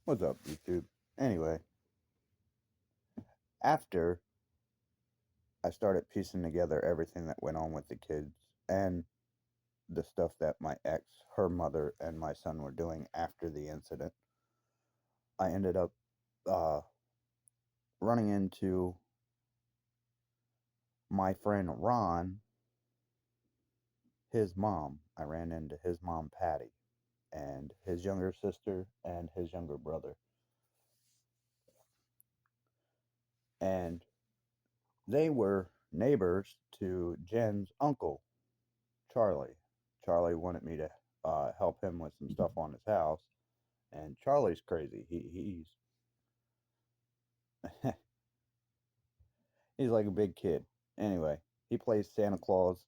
What's up, YouTube? Anyway, after I started piecing together everything that went on with the kids and the stuff that my ex, her mother, and my son were doing after the incident, I ended up uh, running into my friend Ron, his mom. I ran into his mom, Patty, and his younger sister and his younger brother. And they were neighbors to Jen's uncle, Charlie. Charlie wanted me to help him with some stuff on his house, and Charlie's crazy. He's like a big kid. Anyway, he plays Santa Claus,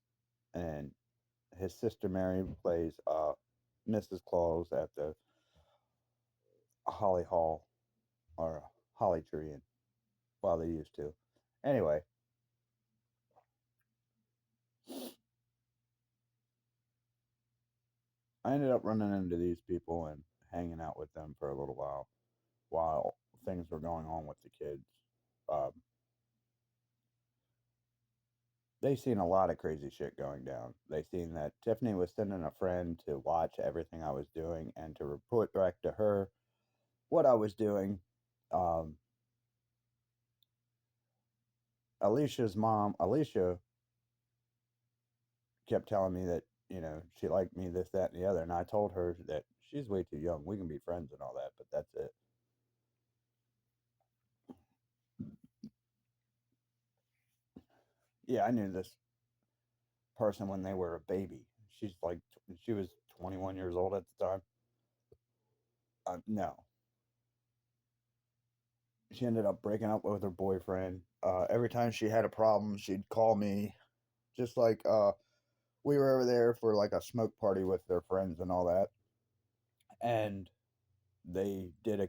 and his sister Mary plays Mrs. Claus at the Holly Hall or Holly Tree, and well, they used to. Anyway, I ended up running into these people and hanging out with them for a little while things were going on with the kids. Um, they seen a lot of crazy shit going down. They seen that Tiffany was sending a friend to watch everything I was doing and to report back to her what I was doing. Um, Alicia's mom, Alicia, kept telling me that, she liked me, this, that, and the other. And I told her that she's way too young. We can be friends and all that, but that's it. Yeah, I knew this person when they were a baby. She was 21 years old at the time. No, she ended up breaking up with her boyfriend. Every time she had a problem, she'd call me. Just like we were over there for like a smoke party with their friends and all that, and they did a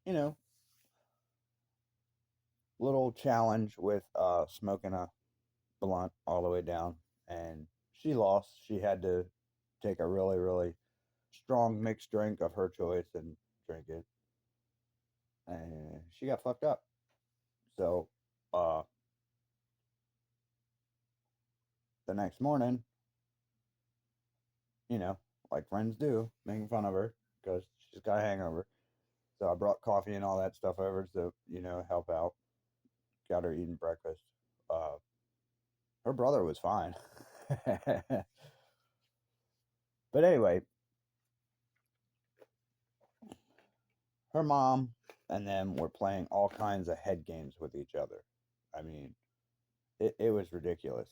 you know little challenge with smoking a blunt all the way down, and she lost. She had to take a really really strong mixed drink of her choice and drink it, and she got fucked up. So uh, the next morning, you know, like friends do, making fun of her because she's got a hangover. So I brought coffee and all that stuff over to, help out. Got her eating breakfast. Uh, her brother was fine. But anyway, her mom and them were playing all kinds of head games with each other. I mean, it was ridiculous.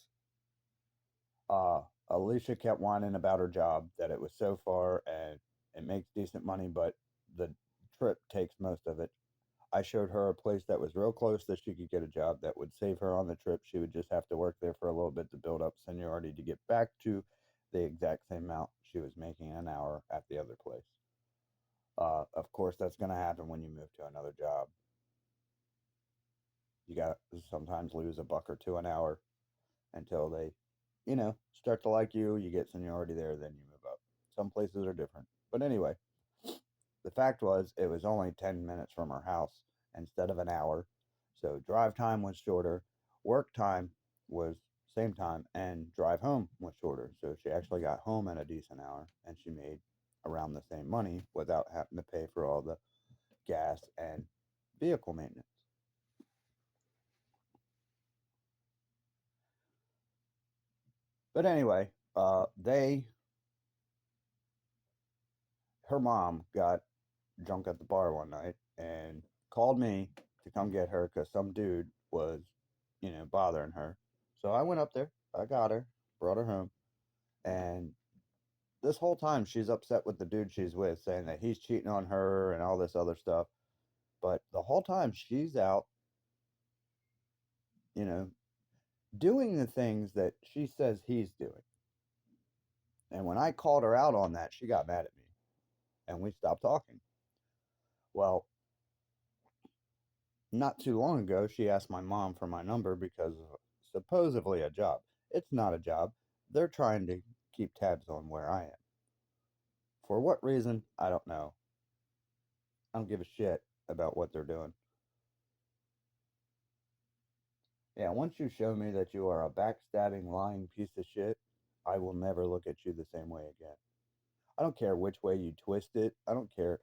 Uh, Alicia kept whining about her job, that it was so far and it makes decent money, but the trip takes most of it. I showed her a place that was real close that she could get a job that would save her on the trip. She would just have to work there for a little bit to build up seniority to get back to the exact same amount she was making an hour at the other place. Of course, that's going to happen when you move to another job. You got to sometimes lose a buck or two an hour until they, start to like you. You get seniority there, then you move up. Some places are different. But anyway, the fact was, it was only 10 minutes from her house instead of an hour. So drive time was shorter, work time was same time, and drive home was shorter. So she actually got home in a decent hour and she made around the same money without having to pay for all the gas and vehicle maintenance. But anyway, her mom got drunk at the bar one night and called me to come get her because some dude was, bothering her. So I went up there, I got her, brought her home, and this whole time she's upset with the dude she's with, saying that he's cheating on her and all this other stuff. But the whole time she's out, you know, doing the things that she says he's doing. And when I called her out on that, she got mad at me and we stopped talking. Well, not too long ago, she asked my mom for my number because of supposedly a job. It's not a job. They're trying to keep tabs on where I am. For what reason, I don't know. I don't give a shit about what they're doing. Yeah, once you show me that you are a backstabbing, lying piece of shit, I will never look at you the same way again. I don't care which way you twist it. I don't care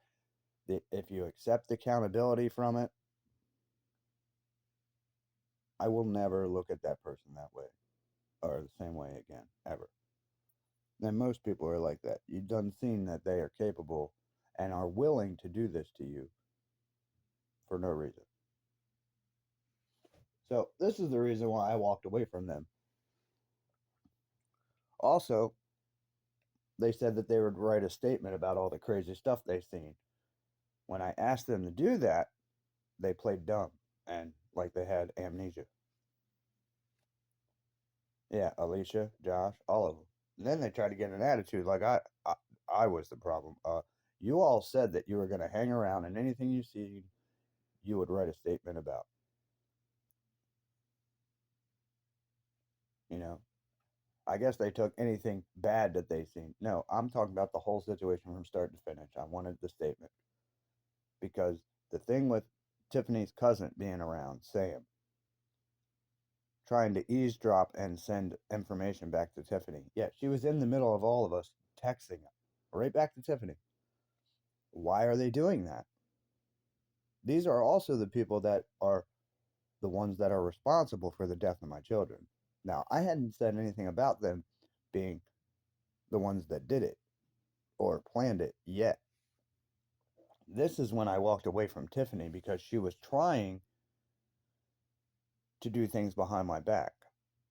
if you accept accountability from it. I will never look at that person that way or the same way again, ever. And most people are like that. You've done seen that they are capable and are willing to do this to you for no reason. So this is the reason why I walked away from them. Also, they said that they would write a statement about all the crazy stuff they've seen. When I asked them to do that, they played dumb and like they had amnesia. Yeah, Alicia, Josh, all of them. And then they tried to get an attitude like I was the problem. You all said that you were going to hang around and anything you see, you would write a statement about. You know, I guess they took anything bad that they seen. No, I'm talking about the whole situation from start to finish. I wanted the statement because the thing with Tiffany's cousin being around, Sam, trying to eavesdrop and send information back to Tiffany. Yeah, she was in the middle of all of us texting right back to Tiffany. Why are they doing that? These are also the people that are the ones that are responsible for the death of my children. Now, I hadn't said anything about them being the ones that did it or planned it yet. This is when I walked away from Tiffany because she was trying to do things behind my back.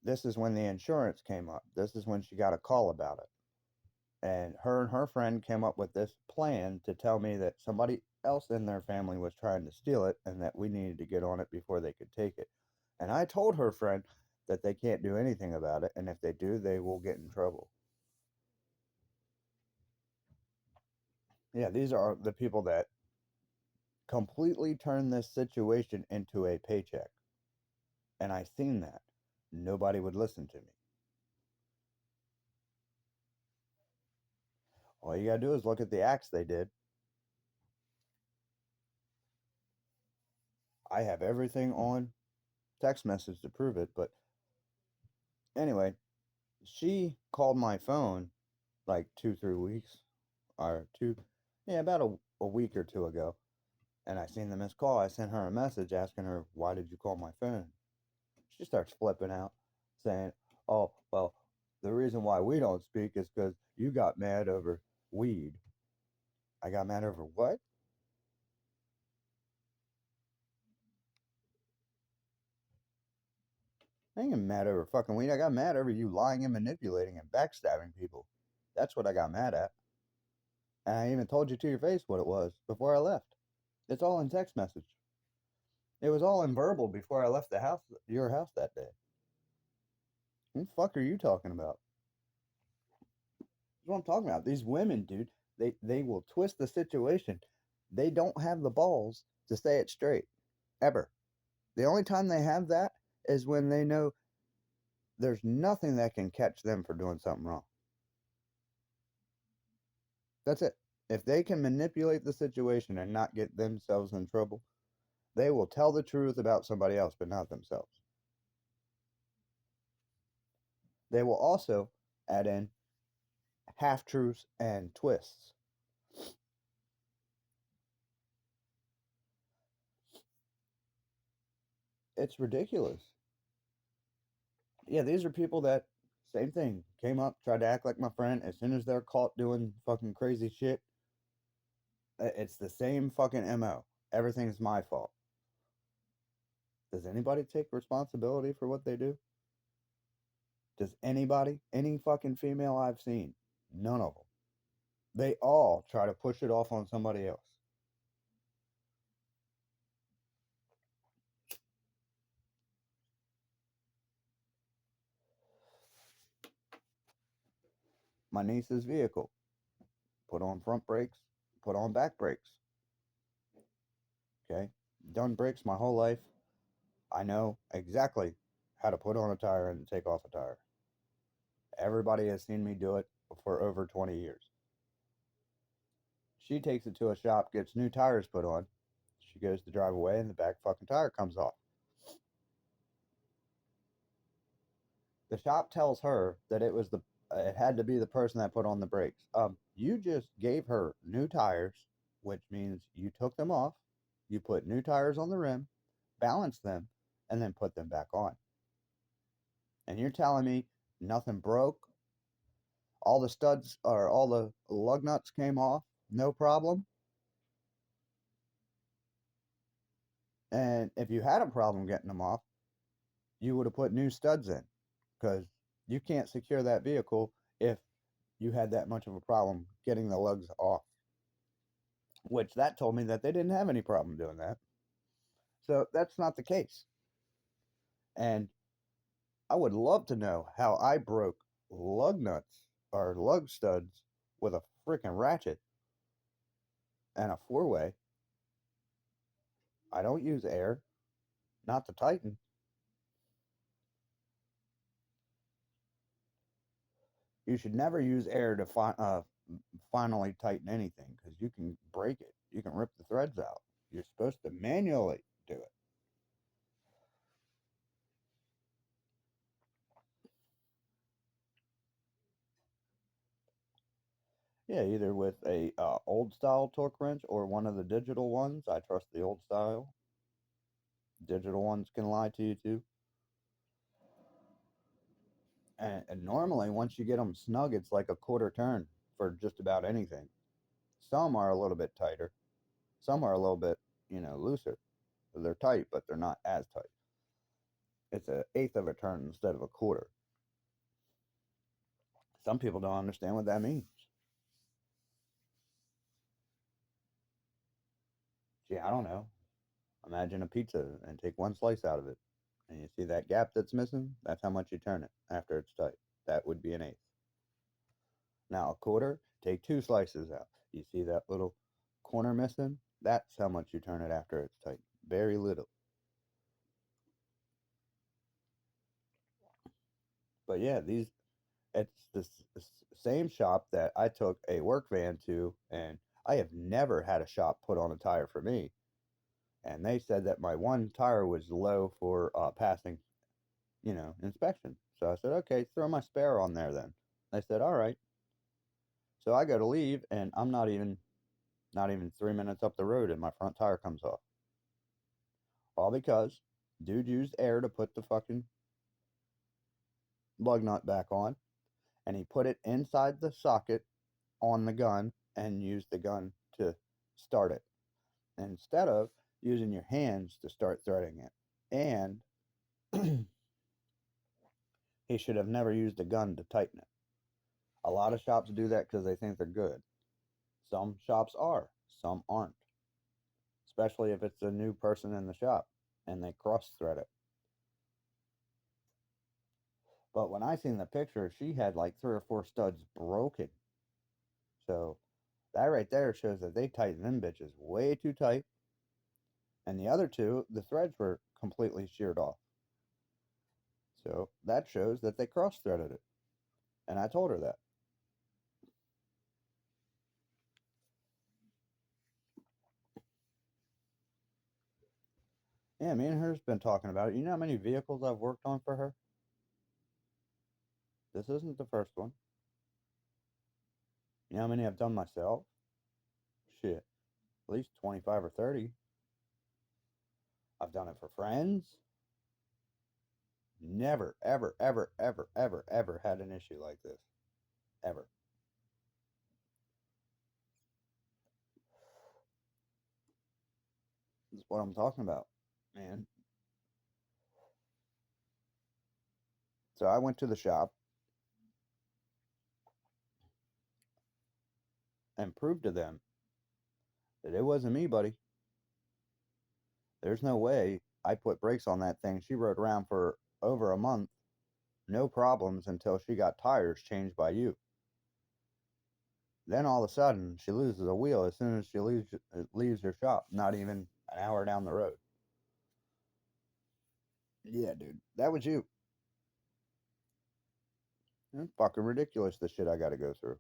This is when the insurance came up. This is when she got a call about it. And her friend came up with this plan to tell me that somebody else in their family was trying to steal it and that we needed to get on it before they could take it. And I told her friend that they can't do anything about it, and if they do, they will get in trouble. Yeah, these are the people that completely turned this situation into a paycheck. And I seen that. Nobody would listen to me. All you gotta do is look at the acts they did. I have everything on text message to prove it, but anyway, she called my phone like 2, 3 weeks or two, yeah, about a week or two ago. And I seen the missed call. I sent her a message asking her, why did you call my phone? She starts flipping out, saying, oh, well, the reason why we don't speak is because you got mad over weed. I got mad over what? I ain't mad over fucking weed. I got mad over you lying and manipulating and backstabbing people. That's what I got mad at. And I even told you to your face what it was before I left. It's all in text message. It was all in verbal before I left the house, your house that day. What the fuck are you talking about? That's what I'm talking about. These women, dude, they will twist the situation. They don't have the balls to say it straight. Ever. The only time they have that is when they know there's nothing that can catch them for doing something wrong. That's it. If they can manipulate the situation and not get themselves in trouble, they will tell the truth about somebody else, but not themselves. They will also add in half truths and twists. It's ridiculous. Yeah, these are people that, same thing, came up, tried to act like my friend. As soon as they're caught doing fucking crazy shit, it's the same fucking MO. Everything's my fault. Does anybody take responsibility for what they do? Does anybody? Any fucking female I've seen? None of them. They all try to push it off on somebody else. My niece's vehicle. Put on front brakes, put on back brakes. Okay? Done brakes my whole life. I know exactly how to put on a tire and take off a tire. Everybody has seen me do it for over 20 years. She takes it to a shop, gets new tires put on. She goes to drive away, and the back fucking tire comes off. The shop tells her that it had to be the person that put on the brakes. You just gave her new tires, which means you took them off, you put new tires on the rim, balanced them, and then put them back on. And you're telling me nothing broke? All the studs or all the lug nuts came off, no problem? And if you had a problem getting them off, you would have put new studs in, because you can't secure that vehicle if you had that much of a problem getting the lugs off. Which that told me that they didn't have any problem doing that. So that's not the case. And I would love to know how I broke lug nuts or lug studs with a freaking ratchet and a four-way. I don't use air, not to tighten. You should never use air to finally tighten anything, because you can break it. You can rip the threads out. You're supposed to manually do it. Yeah, either with a old style torque wrench or one of the digital ones. I trust the old style. Digital ones can lie to you too. And normally, once you get them snug, it's like a quarter turn for just about anything. Some are a little bit tighter. Some are a little bit, looser. They're tight, but they're not as tight. It's an eighth of a turn instead of a quarter. Some people don't understand what that means. Gee, I don't know. Imagine a pizza and take one slice out of it. And you see that gap that's missing? That's how much you turn it after it's tight. That would be an eighth. Now, a quarter, take two slices out. You see that little corner missing? That's how much you turn it after it's tight. Very little. But yeah, it's the same shop that I took a work van to, and I have never had a shop put on a tire for me. And they said that my one tire was low for passing, inspection. So I said, okay, throw my spare on there then. They said, all right. So I go to leave, and I'm not even 3 minutes up the road, and my front tire comes off. All because dude used air to put the fucking lug nut back on, and he put it inside the socket on the gun and used the gun to start it instead of using your hands to start threading it. And he should have never used a gun to tighten it. A lot of shops do that because they think they're good. Some shops are, some aren't. Especially if it's a new person in the shop and they cross thread it. But when I seen the picture, she had like 3 or 4 studs broken. So that right there shows that they tightened them bitches way too tight. And the other two, the threads were completely sheared off. So that shows that they cross threaded it. And I told her that. Yeah, me and her's been talking about it. You know how many vehicles I've worked on for her? This isn't the first one. You know how many I've done myself? Shit, at least 25 or 30. I've done it for friends. Never, ever, ever, ever, ever, ever had an issue like this. Ever. This is what I'm talking about, man. So I went to the shop and proved to them that it wasn't me, buddy. There's no way I put brakes on that thing. She rode around for over a month, no problems, until she got tires changed by you. Then all of a sudden, she loses a wheel as soon as she leaves her shop, not even an hour down the road. Yeah, dude, that was you. It's fucking ridiculous, the shit I got to go through.